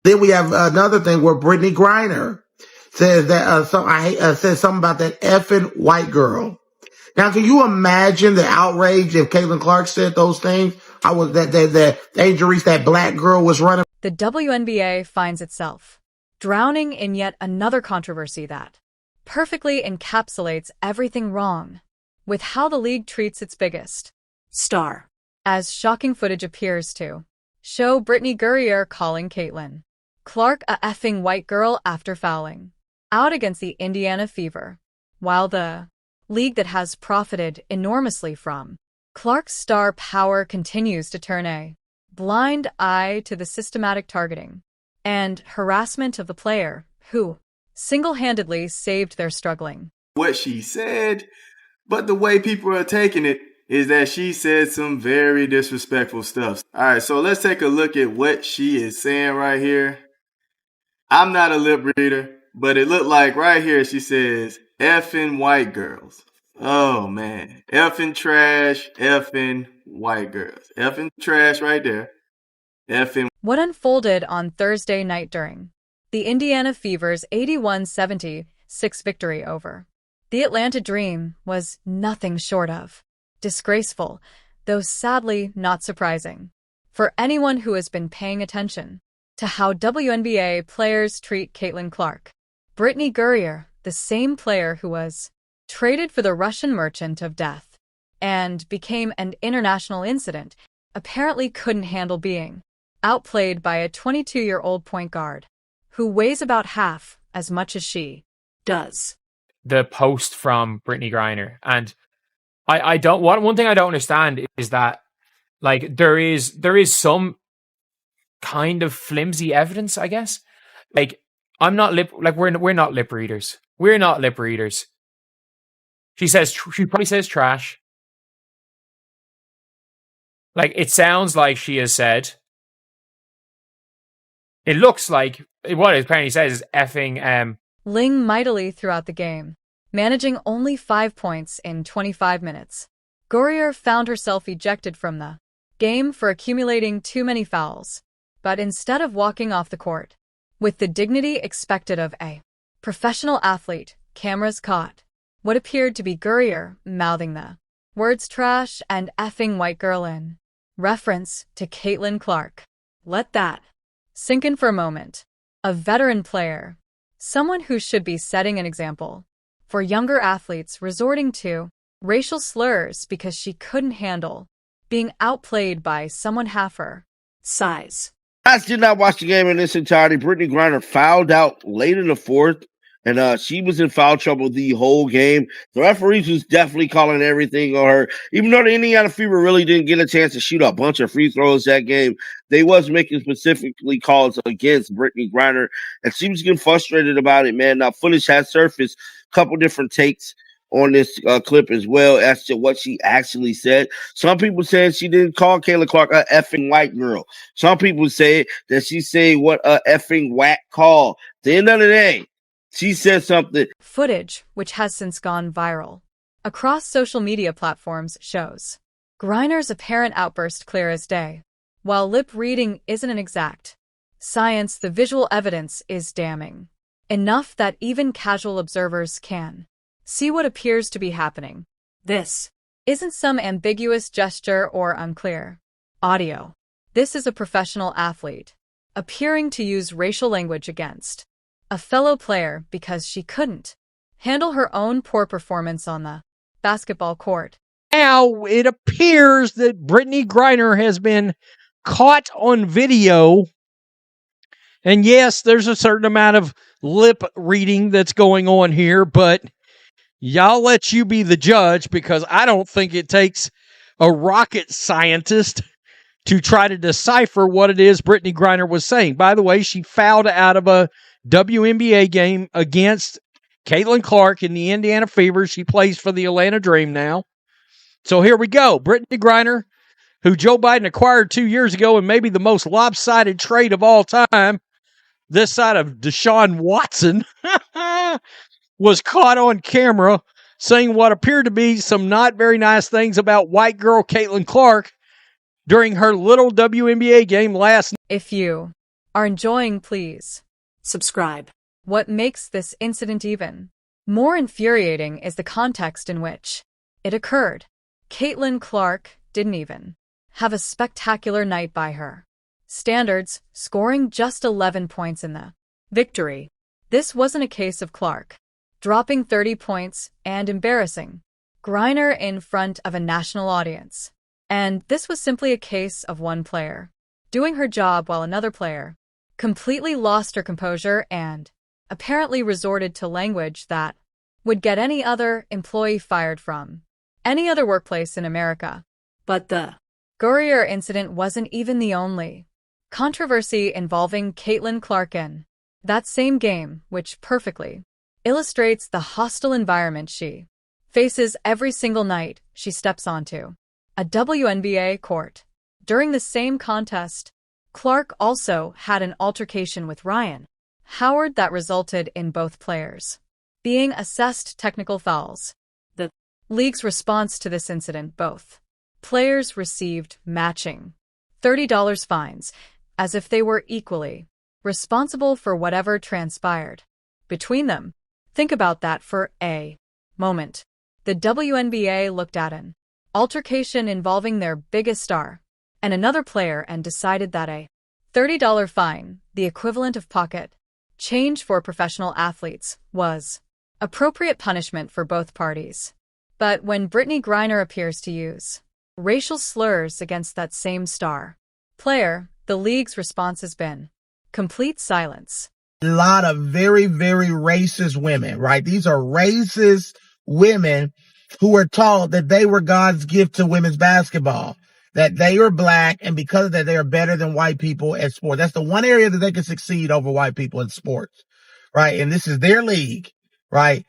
Then we have another thing where Brittney Griner says that says something about that effing white girl. Now, can you imagine the outrage if Caitlin Clark said those things? The injuries that black girl was running. The WNBA finds itself drowning in yet another controversy that perfectly encapsulates everything wrong with how the league treats its biggest star. As shocking footage appears to show Brittney Griner calling Caitlin Clark a effing white girl after fouling out against the Indiana Fever, while the league that has profited enormously from Clark's star power continues to turn a blind eye to the systematic targeting and harassment of the player who single-handedly saved their struggling. What she said, but the way people are taking it is that she said some very disrespectful stuff. All right, so let's take a look at what she is saying right here. I'm not a lip reader, but it looked like right here she says, effing white girls. Oh, man. Effing trash, effing white girls. Effing trash right there. Effing. What unfolded on Thursday night during the Indiana Fever's 81-76 victory over the Atlanta Dream was nothing short of disgraceful, though sadly not surprising, for anyone who has been paying attention to how WNBA players treat Caitlin Clark. Brittney Griner, the same player who was traded for the Russian Merchant of Death and became an international incident, apparently couldn't handle being outplayed by a 22-year-old point guard who weighs about half as much as she does. The post from Brittney Griner, and I don't. One thing I don't understand is that, like, there is some kind of flimsy evidence, I guess. Like, we're not lip readers. We're not lip readers. She probably says trash. Like, it sounds like she has said. It looks like what it apparently says is effing Ling mightily throughout the game, managing only 5 points in 25 minutes. Griner found herself ejected from the game for accumulating too many fouls, but instead of walking off the court with the dignity expected of a professional athlete, cameras caught what appeared to be Griner mouthing the words trash and effing white girl in reference to Caitlin Clark. Let that sink in for a moment. A veteran player, someone who should be setting an example for younger athletes resorting to racial slurs because she couldn't handle being outplayed by someone half her size. I did not watch the game in its entirety. Brittney Griner fouled out late in the fourth, and she was in foul trouble the whole game. The referees was definitely calling everything on her. Even though the Indiana Fever really didn't get a chance to shoot a bunch of free throws that game, they was making specifically calls against Brittney Griner, and she was getting frustrated about it, man. Now, footage has surfaced, a couple different takes on this clip as well as to what she actually said. Some people said she didn't call Caitlin Clark a effing white girl. Some people say that she said what a effing whack call. At the end of the day, she said something. Footage, which has since gone viral across social media platforms, shows Griner's apparent outburst clear as day. While lip reading isn't an exact science, the visual evidence is damning enough that even casual observers can see what appears to be happening. This isn't some ambiguous gesture or unclear audio. This is a professional athlete appearing to use racial language against a fellow player because she couldn't handle her own poor performance on the basketball court. Now it appears that Brittney Griner has been caught on video. And yes, there's a certain amount of lip reading that's going on here, but y'all let you be the judge, because I don't think it takes a rocket scientist to try to decipher what it is Brittney Griner was saying. By the way, she fouled out of a WNBA game against Caitlin Clark in the Indiana Fever. She plays for the Atlanta Dream now. So here we go. Brittney Griner, who Joe Biden acquired 2 years ago and maybe the most lopsided trade of all time, this side of Deshaun Watson, was caught on camera saying what appeared to be some not very nice things about white girl Caitlin Clark during her little WNBA game last night. If you are enjoying, please subscribe. What makes this incident even more infuriating is the context in which it occurred. Caitlin Clark didn't even have a spectacular night by her standards, scoring just 11 points in the victory. This wasn't a case of Clark dropping 30 points and embarrassing Griner in front of a national audience. And this was simply a case of one player doing her job while another player completely lost her composure and apparently resorted to language that would get any other employee fired from any other workplace in America. But the Griner incident wasn't even the only controversy involving Caitlin Clark in that same game, which perfectly illustrates the hostile environment she faces every single night she steps onto a WNBA court. During the same contest, Clark also had an altercation with Ryan Howard that resulted in both players being assessed technical fouls. The league's response to this incident, both players received matching $30 fines, as if they were equally responsible for whatever transpired between them. Think about that for a moment. The WNBA looked at an altercation involving their biggest star and another player and decided that a $30 fine, the equivalent of pocket change for professional athletes, was appropriate punishment for both parties. But when Brittney Griner appears to use racial slurs against that same star player, the league's response has been complete silence. A lot of very, very racist women, right? These are racist women who were taught that they were God's gift to women's basketball, that they are black, and because of that, they are better than white people at sports. That's the one area that they can succeed over white people in sports, right? And this is their league, right?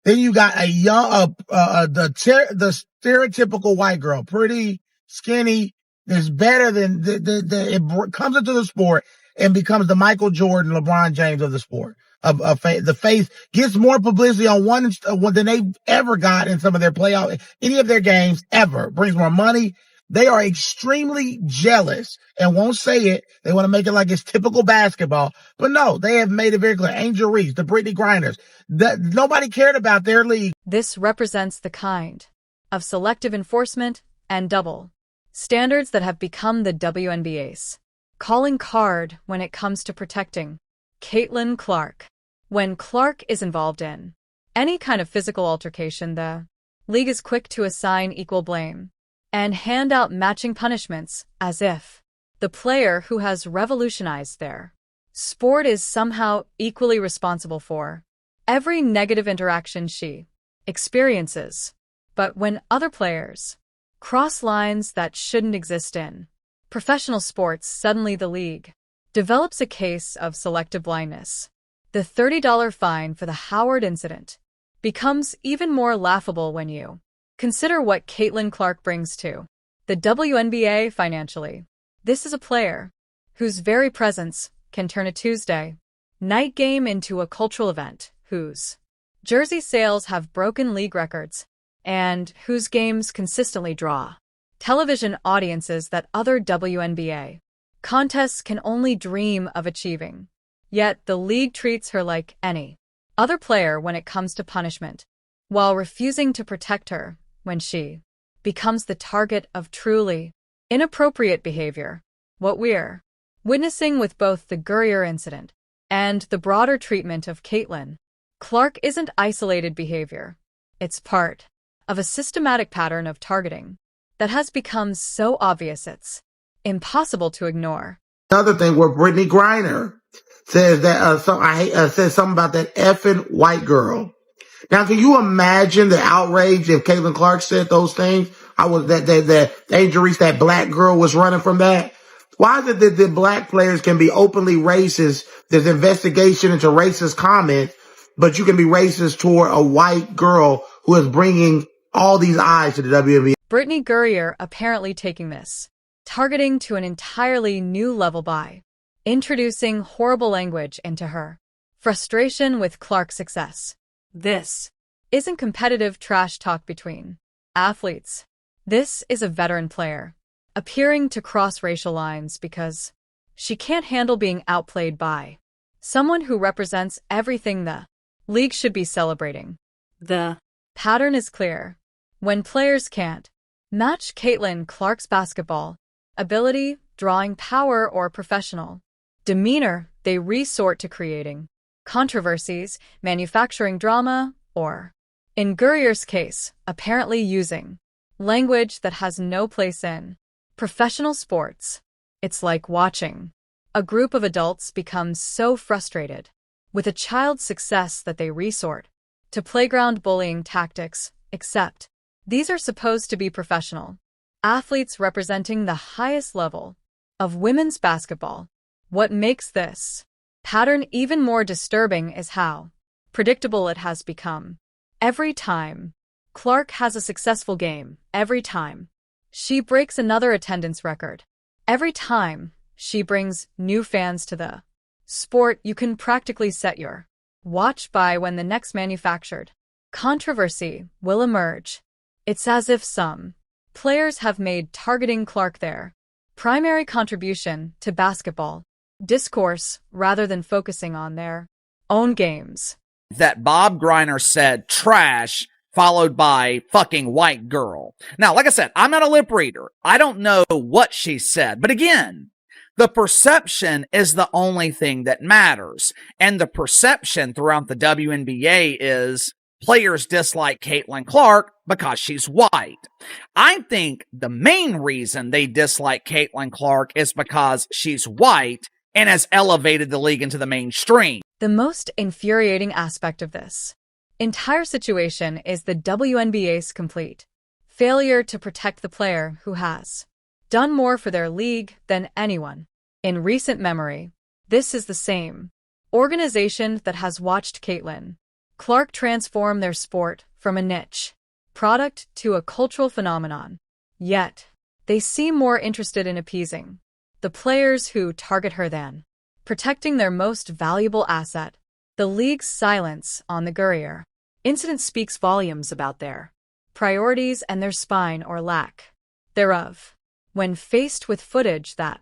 Then you got a young, the stereotypical white girl, pretty, skinny, is better than it comes into the sport and becomes the Michael Jordan, LeBron James of the sport. The face gets more publicity on one than they've ever got in some of their playoff, any of their games ever. Brings more money. They are extremely jealous and won't say it. They want to make it like it's typical basketball. But no, they have made it very clear. Angel Reese, the Brittney Griners, that nobody cared about their league. This represents the kind of selective enforcement and double standards that have become the WNBA's calling card when it comes to protecting Caitlin Clark. When Clark is involved in any kind of physical altercation, the league is quick to assign equal blame and hand out matching punishments as if the player who has revolutionized their sport is somehow equally responsible for every negative interaction she experiences. But when other players cross lines that shouldn't exist in professional sports, suddenly the league develops a case of selective blindness. The $30 fine for the Howard incident becomes even more laughable when you consider what Caitlin Clark brings to the WNBA financially. This is a player whose very presence can turn a Tuesday night game into a cultural event, whose jersey sales have broken league records, and whose games consistently draw television audiences that other WNBA contests can only dream of achieving. Yet the league treats her like any other player when it comes to punishment, while refusing to protect her when she becomes the target of truly inappropriate behavior. What we're witnessing with both the Griner incident and the broader treatment of Caitlin Clark isn't isolated behavior. It's part of a systematic pattern of targeting that has become so obvious it's impossible to ignore. Another thing where Brittney Griner says that says something about that effing white girl. Now, can you imagine the outrage if Caitlin Clark said those things? I was that Angel Reese, that black girl was running from that. Why is it that the black players can be openly racist? There's investigation into racist comments, but you can be racist toward a white girl who is bringing all these eyes to the WNBA. Brittney Griner apparently taking this targeting to an entirely new level by introducing horrible language into her frustration with Clark's success. This isn't competitive trash talk between athletes. This is a veteran player appearing to cross racial lines because She can't handle being outplayed by someone who represents everything the league should be celebrating. The pattern is clear. When players can't match Caitlin Clark's basketball ability, drawing power, or professional demeanor, they resort to creating controversies, manufacturing drama, or, in Gurrier's case, apparently using language that has no place in professional sports. It's like watching a group of adults become so frustrated with a child's success that they resort to playground bullying tactics, except these are supposed to be professional athletes representing the highest level of women's basketball. What makes this pattern even more disturbing is how predictable it has become. Every time Clark has a successful game, every time she breaks another attendance record, every time she brings new fans to the sport, you can practically set your watch by when the next manufactured controversy will emerge. It's as if some players have made targeting Clark their primary contribution to basketball discourse rather than focusing on their own games. That Bob Griner said trash, followed by fucking white girl. Now, like I said, I'm not a lip reader. I don't know what she said. But again, the perception is the only thing that matters. And the perception throughout the WNBA is players dislike Caitlin Clark because she's white. I think the main reason they dislike Caitlin Clark is because she's white and has elevated the league into the mainstream. The most infuriating aspect of this entire situation is the WNBA's complete failure to protect the player who has done more for their league than anyone in recent memory. This is the same organization that has watched Caitlin Clark transform their sport from a niche product to a cultural phenomenon. Yet, they seem more interested in appeasing the players who target her than protecting their most valuable asset. The league's silence on the Gurrier incident speaks volumes about their priorities and their spine or lack thereof. When faced with footage that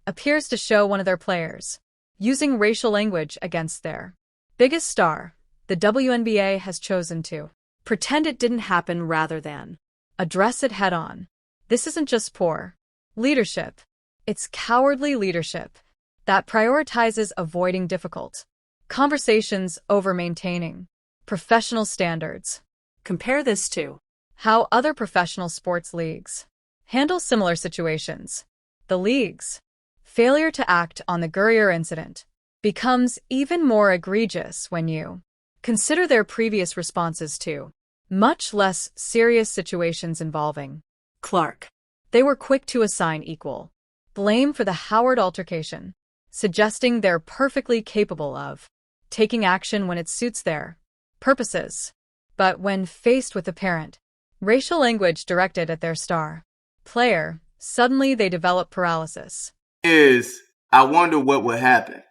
appears to show one of their players using racial language against their biggest star, the WNBA has chosen to pretend it didn't happen rather than address it head-on. This isn't just poor leadership. It's cowardly leadership that prioritizes avoiding difficult conversations over maintaining professional standards. Compare this to how other professional sports leagues handle similar situations. The league's failure to act on the Gurrier incident becomes even more egregious when you consider their previous responses to much less serious situations involving Clark. They were quick to assign equal blame for the Howard altercation, suggesting they're perfectly capable of taking action when it suits their purposes. But when faced with apparent racial language directed at their star player, suddenly they develop paralysis. I wonder what would happen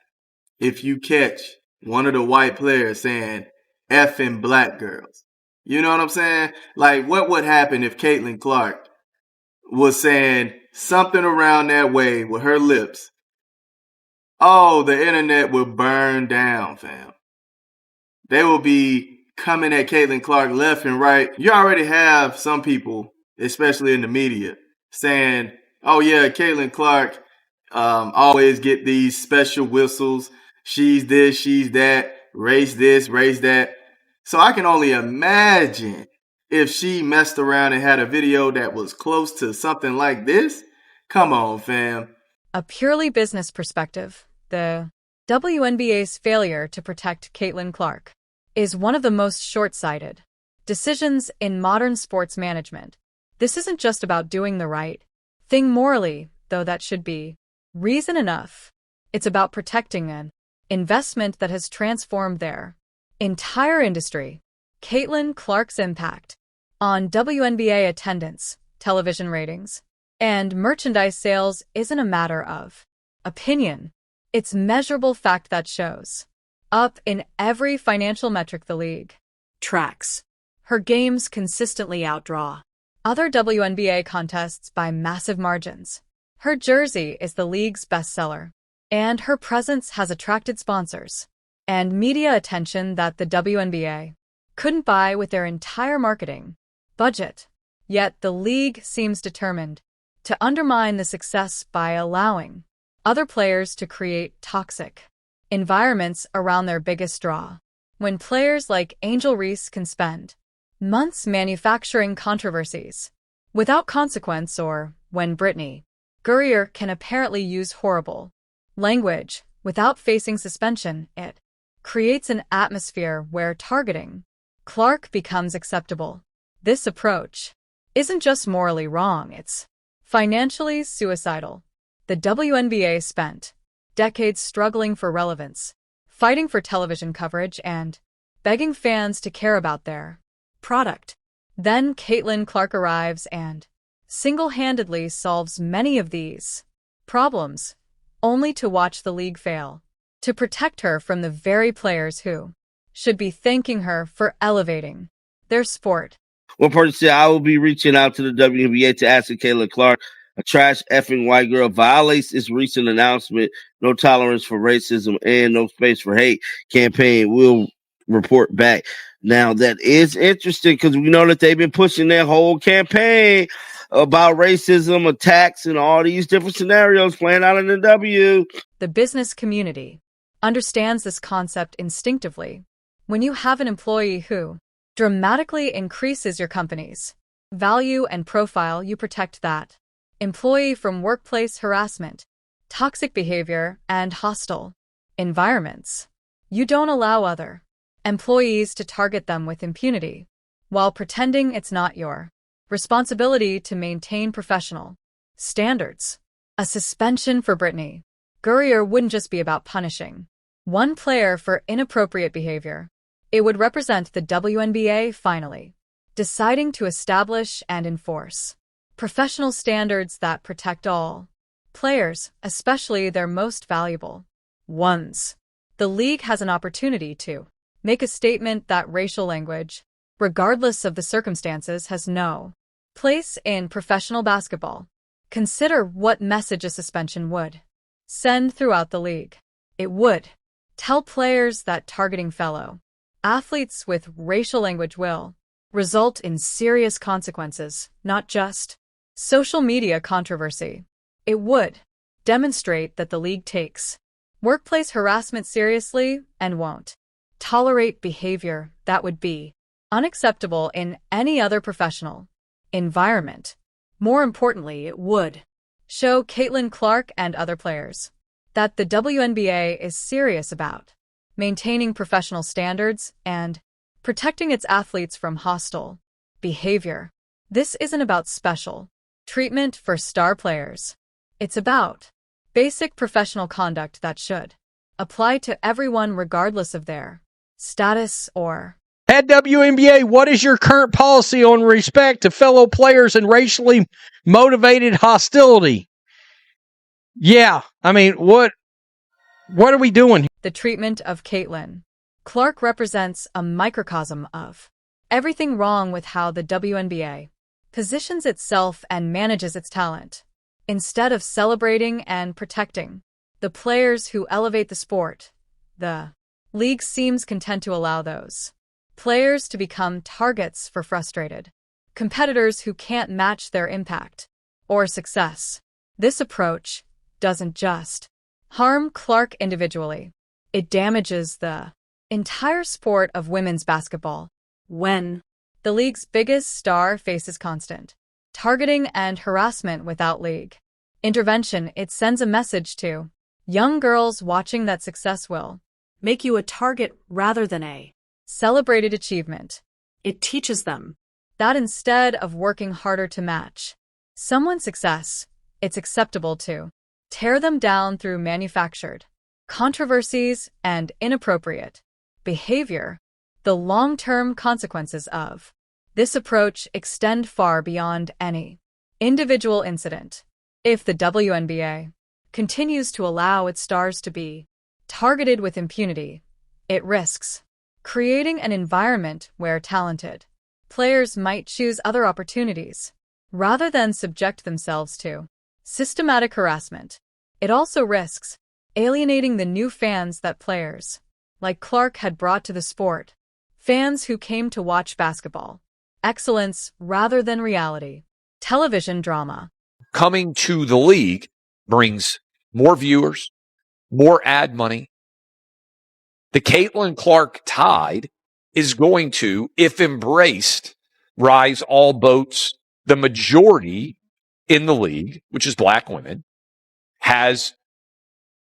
if you catch one of the white players saying effing black girls. You know what I'm saying? Like, what would happen if Caitlin Clark was saying something around that way with her lips? Oh, the internet will burn down, fam. They will be coming at Caitlin Clark left and right. You already have some people, especially in the media, saying, oh yeah, Caitlin Clark always get these special whistles. She's this, she's that, race this, race that. So I can only imagine if she messed around and had a video that was close to something like this. Come on, fam. A purely business perspective, the WNBA's failure to protect Caitlin Clark is one of the most short-sighted decisions in modern sports management. This isn't just about doing the right thing morally, though that should be reason enough. It's about protecting an investment that has transformed their entire industry. Caitlin Clark's impact on WNBA attendance, television ratings, and merchandise sales isn't a matter of opinion. It's measurable fact that shows up in every financial metric the league tracks. Her games consistently outdraw other WNBA contests by massive margins. Her jersey is the league's bestseller. And her presence has attracted sponsors and media attention that the WNBA couldn't buy with their entire marketing budget. Yet the league seems determined to undermine the success by allowing other players to create toxic environments around their biggest draw. When players like Angel Reese can spend months manufacturing controversies without consequence, or when Brittney Griner can apparently use horrible language without facing suspension, it creates an atmosphere where targeting Clark becomes acceptable. This approach isn't just morally wrong, it's financially suicidal. The WNBA spent decades struggling for relevance, fighting for television coverage, and begging fans to care about their product. Then Caitlin Clark arrives and single-handedly solves many of these problems, only to watch the league fail to protect her from the very players who should be thanking her for elevating their sport. One person said, I will be reaching out to the WNBA to ask if Caitlin Clark, a trash effing white girl, violates its recent announcement, no tolerance for racism and no space for hate campaign. Will report back. Now, that is interesting because we know that they've been pushing their whole campaign about racism, attacks, and all these different scenarios playing out in the W. The business community understands this concept instinctively. When you have an employee who dramatically increases your company's value and profile, you protect that employee from workplace harassment, toxic behavior, and hostile environments. You don't allow other employees to target them with impunity while pretending it's not your responsibility to maintain professional standards. A suspension for Brittney Griner wouldn't just be about punishing one player for inappropriate behavior. It would represent the WNBA finally deciding to establish and enforce professional standards that protect all players, especially their most valuable ones. The league has an opportunity to make a statement that racial language, regardless of the circumstances, has no place in professional basketball. Consider what message a suspension would send throughout the league. It would tell players that targeting fellow athletes with racial language will result in serious consequences, not just social media controversy. It would demonstrate that the league takes workplace harassment seriously and won't tolerate behavior that would be unacceptable in any other professional environment. More importantly, it would show Caitlin Clark and other players that the WNBA is serious about maintaining professional standards and protecting its athletes from hostile behavior. This isn't about special treatment for star players. It's about basic professional conduct that should apply to everyone regardless of their status or... At WNBA, what is your current policy on respect to fellow players and racially motivated hostility? Yeah, I mean, what are we doing here? The treatment of Caitlin Clark represents a microcosm of everything wrong with how the WNBA positions itself and manages its talent. Instead of celebrating and protecting the players who elevate the sport, the league seems content to allow those players to become targets for frustrated competitors who can't match their impact or success. This approach doesn't just harm Clark individually, it damages the entire sport of women's basketball. When the league's biggest star faces constant targeting and harassment without league intervention, it sends a message to young girls watching that success will Make you a target rather than a celebrated achievement. It teaches them That instead of working harder to match someone's success, it's acceptable to tear them down through manufactured controversies and inappropriate behavior. The long-term consequences of this approach extend far beyond any individual incident. If the WNBA continues to allow its stars to be targeted with impunity, it risks creating an environment where talented players might choose other opportunities rather than subject themselves to systematic harassment. It also risks alienating the new fans that players like Clark had brought to the sport. Fans who came to watch basketball. Excellence rather than reality. Television drama. Coming to the league brings more viewers, more ad money. The Caitlin Clark tide is going to, if embraced, rise all boats. The majority in the league, which is black women, has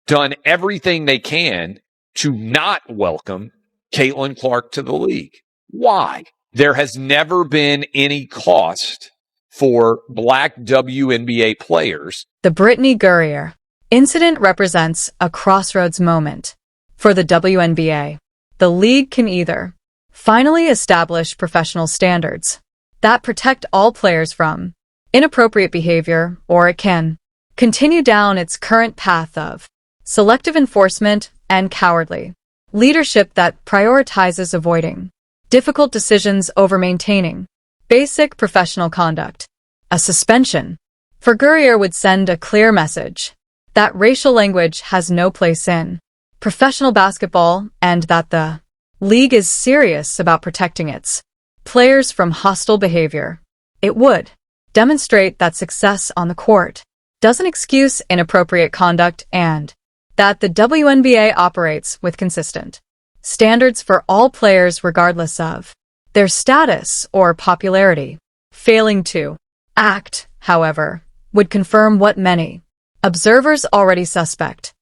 done everything they can to not welcome Caitlin Clark to the league. Why? There has never been any cost for black WNBA players. The Brittney Griner incident represents a crossroads moment for the WNBA. The league can either finally establish professional standards that protect all players from inappropriate behavior, or it can continue down its current path of selective enforcement and cowardly leadership that prioritizes avoiding difficult decisions over maintaining basic professional conduct. A suspension for Griner would send a clear message that racial language has no place in professional basketball and that the league is serious about protecting its players from hostile behavior. It would demonstrate that success on the court doesn't excuse inappropriate conduct and that the WNBA operates with consistent standards for all players regardless of their status or popularity. Failing to act, however, would confirm what many observers already suspect.